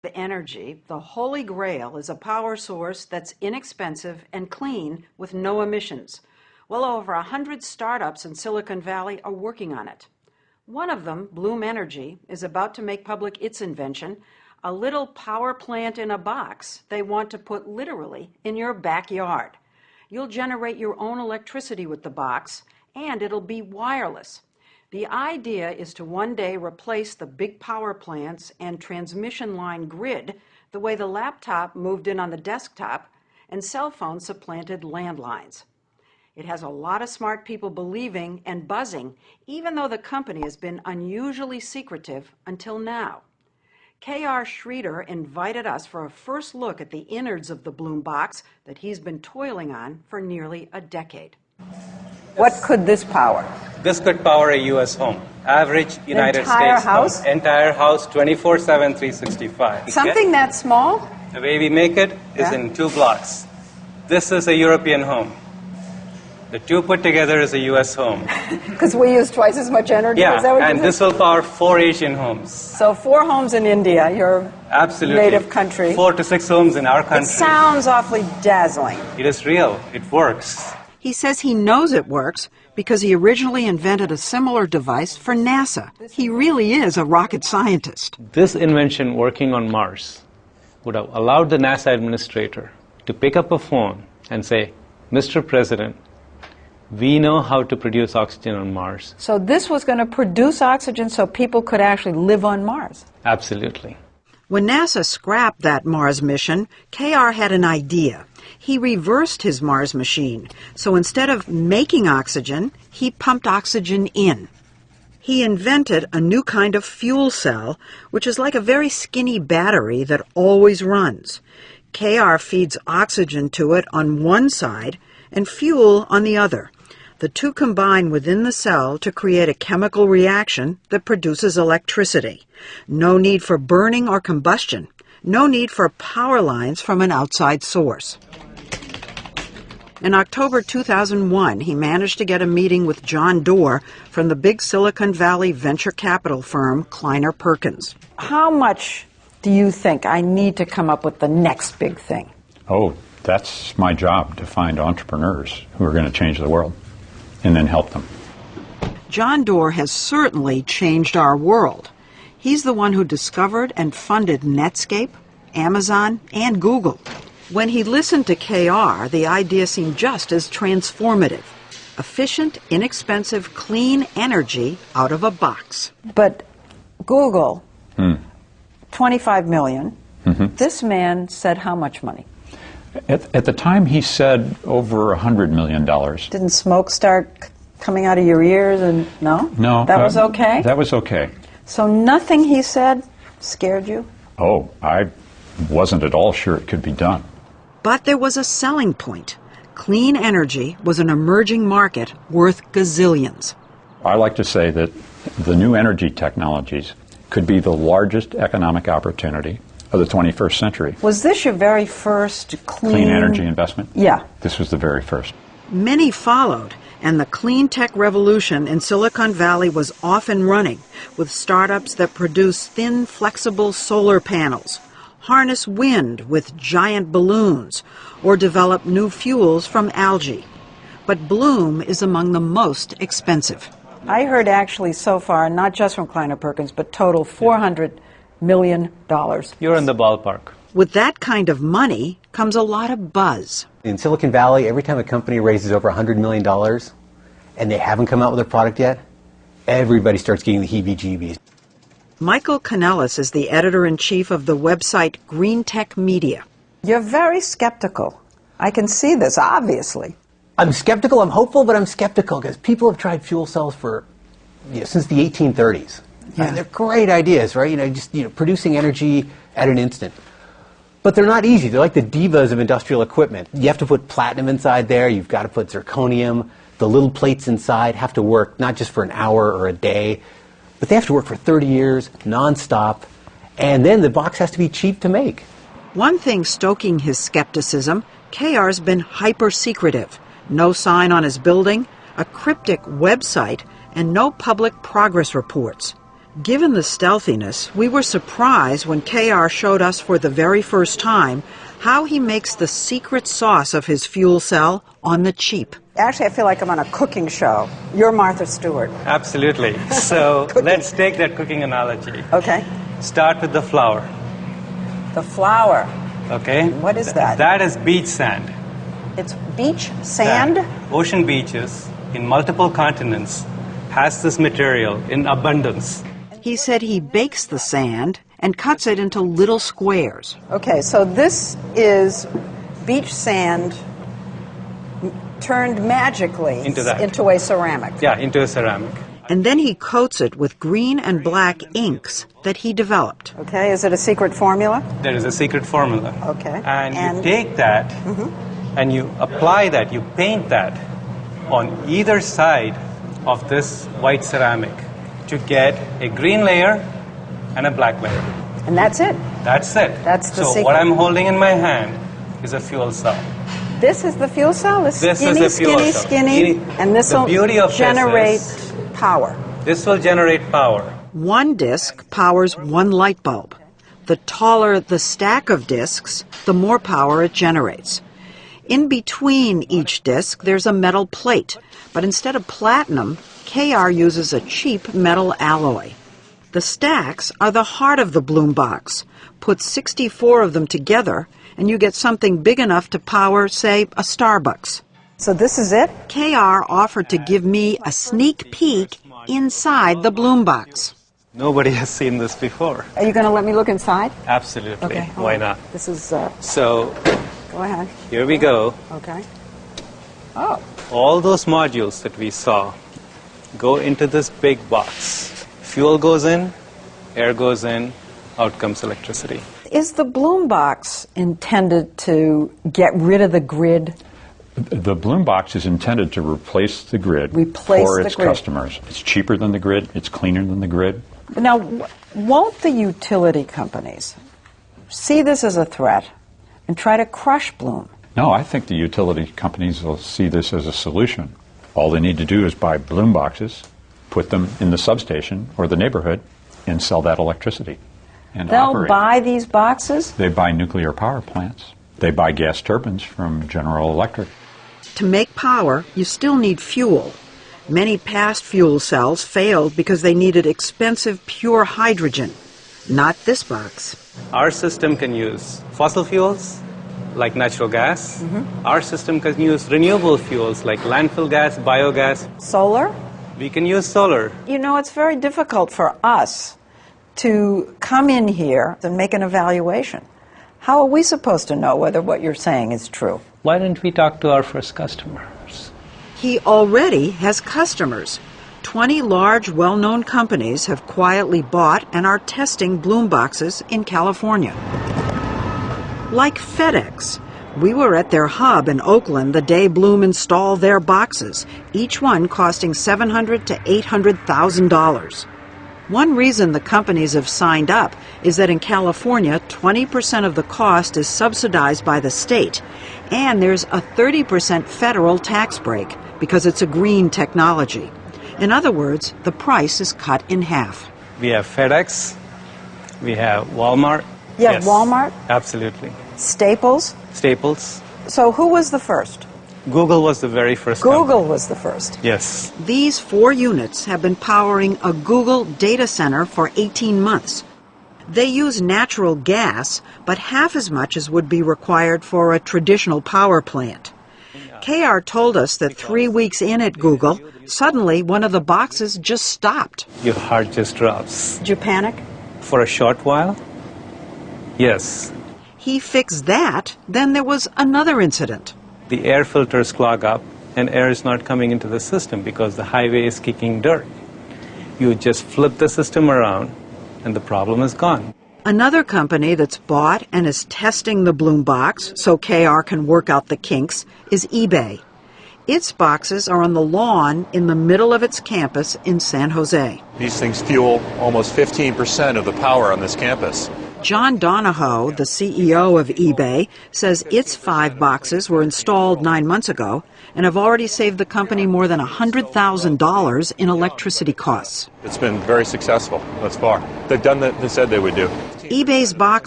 Energy, the holy grail, is a power source that's inexpensive and clean with no emissions. Well over 100 startups in Silicon Valley are working on it. One of them, Bloom Energy, is about to make public its invention, a little power plant in a box they want to put literally in your backyard. You'll generate your own electricity with the box, and it'll be wireless. The idea is to one day replace the big power plants and transmission line grid the way the laptop moved in on the desktop and cell phones supplanted landlines. It has a lot of smart people believing and buzzing, even though the company has been unusually secretive until now. K.R. Schroeder invited us for a first look at the innards of the Bloom box that he's been toiling on for nearly a decade. What could this power? This could power a U.S. home. Average United States house? home. Entire house, 24/7, 365. Something that small? The way we make it is in 2 blocks. This is a European home. The 2 put together is a U.S. home. Because we use twice as much energy? Yeah, is that what and this will power 4 Asian homes. So 4 homes in India, your Absolutely. native country. 4 to 6 homes in our country. It sounds awfully dazzling. It is real. It works. He says he knows it works because he originally invented a similar device for NASA. He really is a rocket scientist. This invention working on Mars would have allowed the NASA administrator to pick up a phone and say, Mr. President, we know how to produce oxygen on Mars. So this was going to produce oxygen so people could actually live on Mars? Absolutely. When NASA scrapped that Mars mission, K.R. had an idea. He reversed his Mars machine, so instead of making oxygen, he pumped oxygen in. He invented a new kind of fuel cell, which is like a very skinny battery that always runs. K.R. feeds oxygen to it on one side and fuel on the other. The two combine within the cell to create a chemical reaction that produces electricity. No need for burning or combustion. No need for power lines from an outside source. In October 2001, he managed to get a meeting with John Doerr from the big Silicon Valley venture capital firm Kleiner Perkins. How much do you think I need to come up with the next big thing? Oh, that's my job, to find entrepreneurs who are going to change the world and then help them. John Doerr has certainly changed our world. He's the one who discovered and funded Netscape, Amazon, and Google. When he listened to K.R., the idea seemed just as transformative. Efficient, inexpensive, clean energy out of a box. But Google, 25 million. This man said how much money? At the time, he said over $100 million. Didn't smoke start coming out of your ears? And no? No. That was okay? That was okay. So nothing he said scared you? Oh, I wasn't at all sure it could be done. But there was a selling point. Clean energy was an emerging market worth gazillions. I like to say that the new energy technologies could be the largest economic opportunity of the 21st century. Was this your very first Clean energy investment? Yeah. This was the very first. Many followed, and the clean tech revolution in Silicon Valley was off and running, with startups that produce thin, flexible solar panels, harness wind with giant balloons, or develop new fuels from algae. But Bloom is among the most expensive. I heard actually so far, not just from Kleiner Perkins, but total $400 million. You're in the ballpark. With that kind of money comes a lot of buzz. In Silicon Valley, every time a company raises over $100 million and they haven't come out with a product yet, everybody starts getting the heebie-jeebies. Michael Kanellis is the editor-in-chief of the website Green Tech Media. You're very skeptical. I can see this, obviously. I'm skeptical, I'm hopeful, but I'm skeptical because people have tried fuel cells for, since the 1830s. Yeah. And they're great ideas, right? Just producing energy at an instant. But they're not easy. They're like the divas of industrial equipment. You have to put platinum inside there. You've got to put zirconium. The little plates inside have to work not just for an hour or a day, but they have to work for 30 years, nonstop. And then the box has to be cheap to make. One thing stoking his skepticism, K.R.'s been hyper-secretive. No sign on his building, a cryptic website, and no public progress reports. Given the stealthiness, we were surprised when KR showed us for the very first time how he makes the secret sauce of his fuel cell on the cheap. Actually, I feel like I'm on a cooking show. You're Martha Stewart. Absolutely. So let's take that cooking analogy. Okay. Start with the flour. The flour. Okay? What is that? That is beach sand. It's beach sand? Ocean beaches in multiple continents has this material in abundance. He said he bakes the sand and cuts it into little squares. Okay, so this is beach sand turned magically into a ceramic. Yeah, into a ceramic. And then he coats it with green and black inks that he developed. Okay, is it a secret formula? There is a secret formula. Okay. And you take that and you apply that, you paint that on either side of this white ceramic to get a green layer and a black layer. And that's it? That's it. That's the secret. So what I'm holding in my hand is a fuel cell. This is the fuel cell? This is the fuel cell. Skinny, and this will generate power. This will generate power. One disc powers one light bulb. The taller the stack of discs, the more power it generates. In between each disc, there's a metal plate, but instead of platinum, KR uses a cheap metal alloy. The stacks are the heart of the Bloom box. Put 64 of them together, and you get something big enough to power, say, a Starbucks. So this is it? KR offered to give me a sneak peek inside the Bloom box. Nobody has seen this before. Are you going to let me look inside? Absolutely. Okay. Why not? This is... So, go ahead. Here we go. Okay. Oh. All those modules that we saw go into this big box. Fuel goes in, air goes in, out comes electricity. Is the Bloom box intended to get rid of the grid? The Bloom box is intended to replace the grid for its customers. It's cheaper than the grid. It's cleaner than the grid. Now, won't the utility companies see this as a threat and try to crush Bloom? No, I think the utility companies will see this as a solution. All they need to do is buy Bloom boxes, put them in the substation or the neighborhood, and sell that electricity. And they'll buy these boxes? They buy nuclear power plants. They buy gas turbines from General Electric. To make power, you still need fuel. Many past fuel cells failed because they needed expensive pure hydrogen. Not this box. Our system can use fossil fuels, like natural gas. Our system can use renewable fuels, like landfill gas, biogas. Solar? We can use solar. You know, it's very difficult for us to come in here and make an evaluation. How are we supposed to know whether what you're saying is true? Why didn't we talk to our first customers? He already has customers. 20 large, well-known companies have quietly bought and are testing Bloom boxes in California. Like FedEx. We were at their hub in Oakland the day Bloom installed their boxes, each one costing $700,000 to $800,000. One reason the companies have signed up is that in California, 20% of the cost is subsidized by the state, and there's a 30% federal tax break because it's a green technology. In other words, the price is cut in half. We have FedEx, we have Walmart. Yeah, yes. Walmart? Absolutely. Staples? Staples. So who was the first? Google was the very first Google company. Was the first. Yes. These 4 units have been powering a Google data center for 18 months. They use natural gas, but half as much as would be required for a traditional power plant. KR told us that 3 weeks in at Google, suddenly one of the boxes just stopped. Your heart just drops. Did you panic? For a short while? Yes. He fixed that, then there was another incident. The air filters clog up and air is not coming into the system because the highway is kicking dirt. You just flip the system around and the problem is gone. Another company that's bought and is testing the Bloom box so KR can work out the kinks is eBay. Its boxes are on the lawn in the middle of its campus in San Jose. These things fuel almost 15% of the power on this campus. John Donahoe, the CEO of eBay, says its 5 boxes were installed 9 months ago and have already saved the company more than $100,000 in electricity costs. It's been very successful thus far. They've done what they said they would do. eBay's box